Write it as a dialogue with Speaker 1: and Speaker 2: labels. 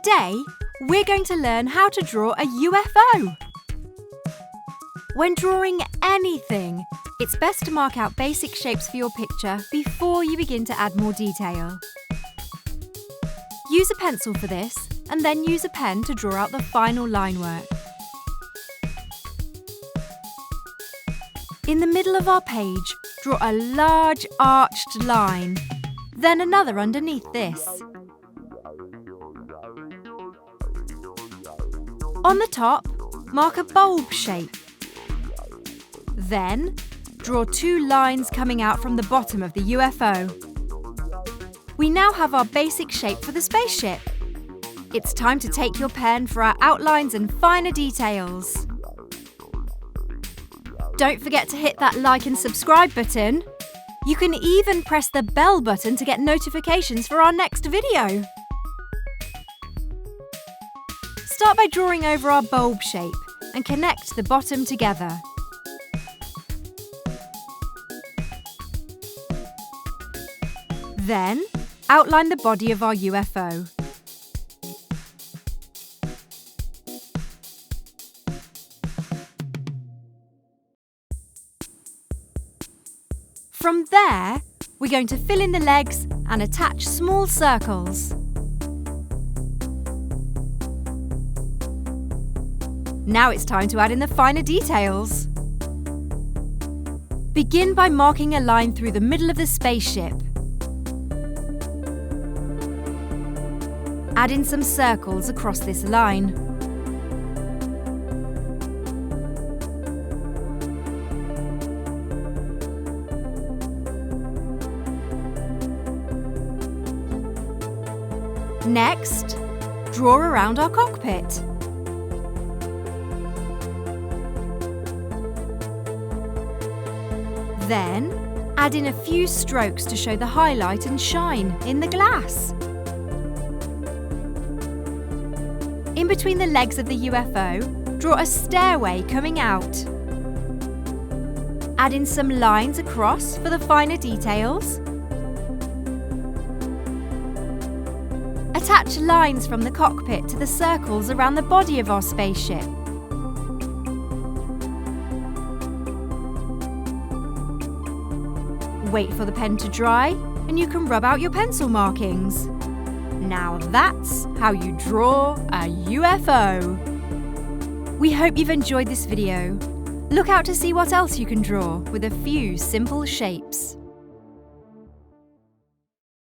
Speaker 1: Today, we're going to learn how to draw a UFO. When drawing anything, it's best to mark out basic shapes for your picture before you begin to add more detail. Use a pencil for this, and then use a pen to draw out the final line work. In the middle of our page, draw a large arched line, then another underneath this. On the top, mark a bulb shape. Then, draw two lines coming out from the bottom of the UFO. We now have our basic shape for the spaceship. It's time to take your pen for our outlines and finer details. Don't forget to hit that like and subscribe button. You can even press the bell button to get notifications for our next video. Start by drawing over our bulb shape and connect the bottom together. Then, outline the body of our UFO. From there, we're going to fill in the legs and attach small circles. Now it's time to add in the finer details. Begin by marking a line through the middle of the spaceship. Add in some circles across this line. Next, draw around our cockpit. Then, add in a few strokes to show the highlight and shine in the glass. In between the legs of the UFO, draw a stairway coming out. Add in some lines across for the finer details. Attach lines from the cockpit to the circles around the body of our spaceship. Wait for the pen to dry and you can rub out your pencil markings. Now that's how you draw a UFO. We hope you've enjoyed this video. Look out to see what else you can draw with a few simple shapes.